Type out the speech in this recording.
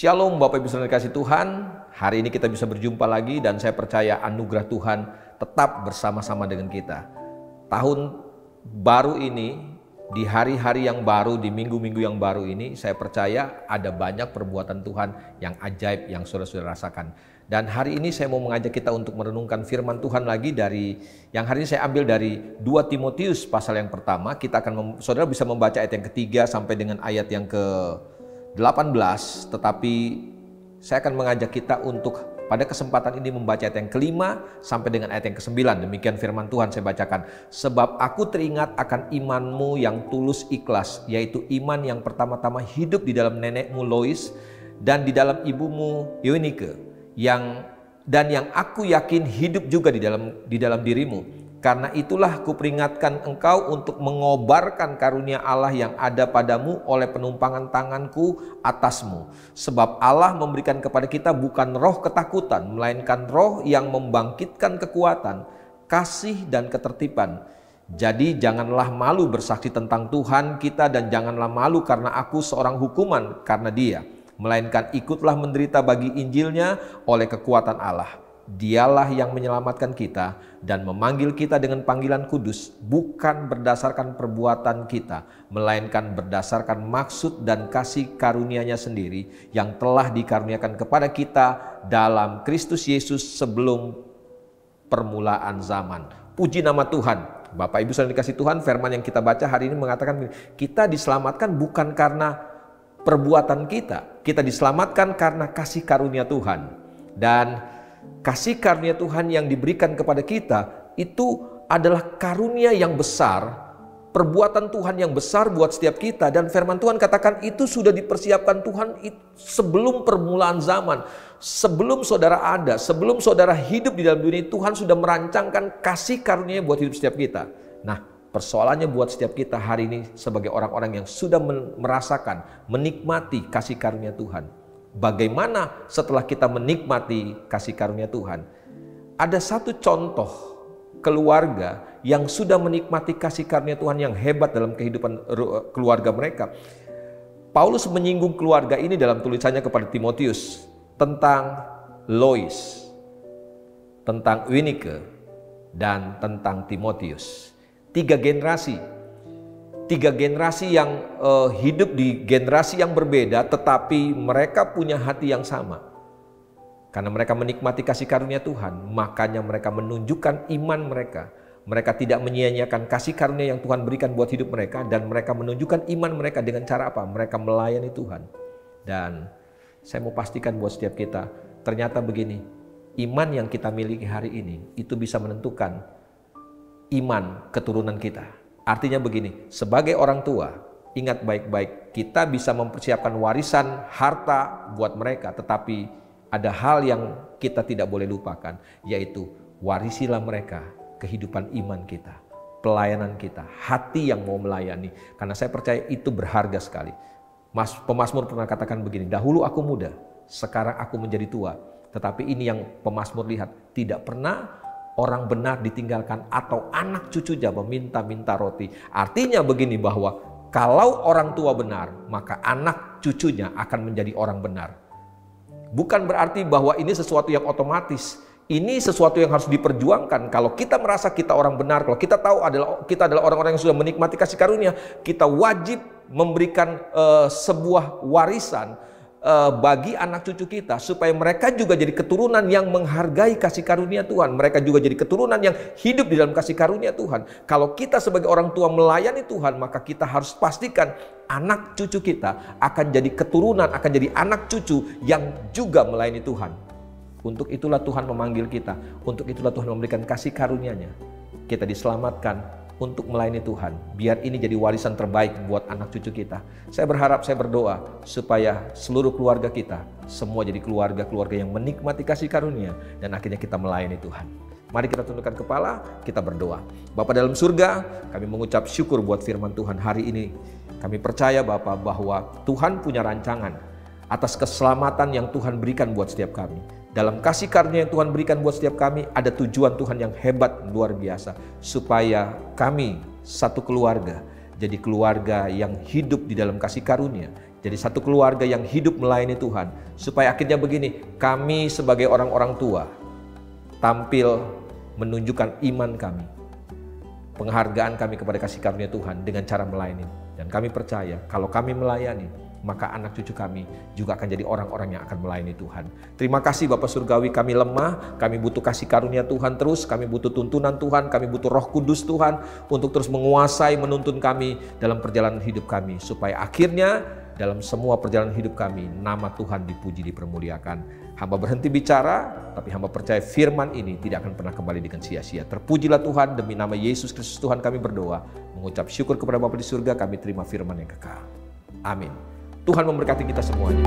Shalom Bapak Ibu Saudara dikasih Tuhan. Hari ini kita bisa berjumpa lagi dan saya percaya anugerah Tuhan tetap bersama-sama dengan kita. Tahun baru ini, di hari-hari yang baru, di minggu-minggu yang baru ini, saya percaya ada banyak perbuatan Tuhan yang ajaib yang saudara-saudara rasakan. Dan hari ini saya mau mengajak kita untuk merenungkan firman Tuhan lagi dari yang hari ini saya ambil dari 2 Timotius pasal yang pertama. Kita akan saudara bisa membaca ayat yang ketiga sampai dengan ayat yang ke-18, tetapi saya akan mengajak kita untuk pada kesempatan ini membaca ayat yang kelima sampai dengan ayat yang ke-9. Demikian firman Tuhan saya bacakan. Sebab aku teringat akan imanmu yang tulus ikhlas, yaitu iman yang pertama-tama hidup di dalam nenekmu Lois dan di dalam ibumu Eunike, yang aku yakin hidup juga di dalam dirimu. Karena itulah kuperingatkan engkau untuk mengobarkan karunia Allah yang ada padamu oleh penumpangan tanganku atasmu. Sebab Allah memberikan kepada kita bukan roh ketakutan, melainkan roh yang membangkitkan kekuatan, kasih dan ketertiban. Jadi janganlah malu bersaksi tentang Tuhan kita, dan janganlah malu karena aku seorang hukuman karena Dia. Melainkan ikutlah menderita bagi Injilnya oleh kekuatan Allah. Dialah yang menyelamatkan kita dan memanggil kita dengan panggilan kudus, bukan berdasarkan perbuatan kita, melainkan berdasarkan maksud dan kasih karunia-Nya sendiri yang telah dikaruniakan kepada kita dalam Kristus Yesus sebelum permulaan zaman. Puji nama Tuhan. Bapak Ibu Saudara dikasih Tuhan, firman yang kita baca hari ini mengatakan kita diselamatkan bukan karena perbuatan kita. Kita diselamatkan karena kasih karunia Tuhan. Dan kasih karunia Tuhan yang diberikan kepada kita itu adalah karunia yang besar, perbuatan Tuhan yang besar buat setiap kita. Dan firman Tuhan katakan itu sudah dipersiapkan Tuhan sebelum permulaan zaman. Sebelum saudara ada, sebelum saudara hidup di dalam dunia, Tuhan sudah merancangkan kasih karunia buat hidup setiap kita. Nah, persoalannya buat setiap kita hari ini sebagai orang-orang yang sudah merasakan, menikmati kasih karunia Tuhan. Bagaimana setelah kita menikmati kasih karunia Tuhan? Ada satu contoh keluarga yang sudah menikmati kasih karunia Tuhan yang hebat dalam kehidupan keluarga mereka. Paulus menyinggung keluarga ini dalam tulisannya kepada Timotius tentang Lois, tentang Eunike, dan tentang Timotius. 3 generasi yang hidup di generasi yang berbeda, tetapi mereka punya hati yang sama. Karena mereka menikmati kasih karunia Tuhan, makanya mereka menunjukkan iman mereka. Mereka tidak menyia-nyiakan kasih karunia yang Tuhan berikan buat hidup mereka, dan mereka menunjukkan iman mereka dengan cara apa? Mereka melayani Tuhan. Dan saya mau pastikan buat setiap kita, ternyata begini, iman yang kita miliki hari ini itu bisa menentukan iman keturunan kita. Artinya begini, sebagai orang tua, ingat baik-baik, kita bisa mempersiapkan warisan harta buat mereka, tetapi ada hal yang kita tidak boleh lupakan, yaitu warisilah mereka kehidupan iman kita, pelayanan kita, hati yang mau melayani. Karena saya percaya itu berharga sekali. Pemazmur pernah katakan begini, dahulu aku muda, sekarang aku menjadi tua. Tetapi ini yang pemazmur lihat, tidak pernah orang benar ditinggalkan atau anak cucunya meminta-minta roti. Artinya begini, bahwa kalau orang tua benar, maka anak cucunya akan menjadi orang benar. Bukan berarti bahwa ini sesuatu yang otomatis. Ini sesuatu yang harus diperjuangkan. Kalau kita merasa kita orang benar, kalau kita tahu kita adalah orang-orang yang sudah menikmati kasih karunia, kita wajib memberikan sebuah warisan bagi anak cucu kita, supaya mereka juga jadi keturunan yang menghargai kasih karunia Tuhan. Mereka juga jadi keturunan yang hidup di dalam kasih karunia Tuhan. Kalau kita sebagai orang tua melayani Tuhan, maka kita harus pastikan anak cucu kita akan jadi keturunan, akan jadi anak cucu yang juga melayani Tuhan. Untuk itulah Tuhan memanggil kita, untuk itulah Tuhan memberikan kasih karunia-Nya. Kita diselamatkan untuk melayani Tuhan. Biar ini jadi warisan terbaik buat anak cucu kita. Saya berharap, saya berdoa supaya seluruh keluarga kita semua jadi keluarga-keluarga yang menikmati kasih karunia, dan akhirnya kita melayani Tuhan. Mari kita tundukkan kepala, kita berdoa. Bapa dalam surga, kami mengucap syukur buat firman Tuhan hari ini. Kami percaya Bapa bahwa Tuhan punya rancangan atas keselamatan yang Tuhan berikan buat setiap kami. Dalam kasih karunia yang Tuhan berikan buat setiap kami, ada tujuan Tuhan yang hebat, luar biasa. Supaya kami satu keluarga, jadi keluarga yang hidup di dalam kasih karunia, jadi satu keluarga yang hidup melayani Tuhan. Supaya akhirnya begini, kami sebagai orang-orang tua tampil menunjukkan iman kami, penghargaan kami kepada kasih karunia Tuhan dengan cara melayani. Dan kami percaya kalau kami melayani, maka anak cucu kami juga akan jadi orang-orang yang akan melayani Tuhan. Terima kasih Bapa Surgawi, kami lemah, kami butuh kasih karunia Tuhan terus, kami butuh tuntunan Tuhan, kami butuh Roh Kudus Tuhan untuk terus menguasai, menuntun kami dalam perjalanan hidup kami. Supaya akhirnya dalam semua perjalanan hidup kami, nama Tuhan dipuji, dipermuliakan. Hamba berhenti bicara, tapi hamba percaya firman ini tidak akan pernah kembali dengan sia-sia. Terpujilah Tuhan, demi nama Yesus Kristus Tuhan kami berdoa. Mengucap syukur kepada Bapa di surga, kami terima firman yang kekal. Amin. Tuhan memberkati kita semuanya.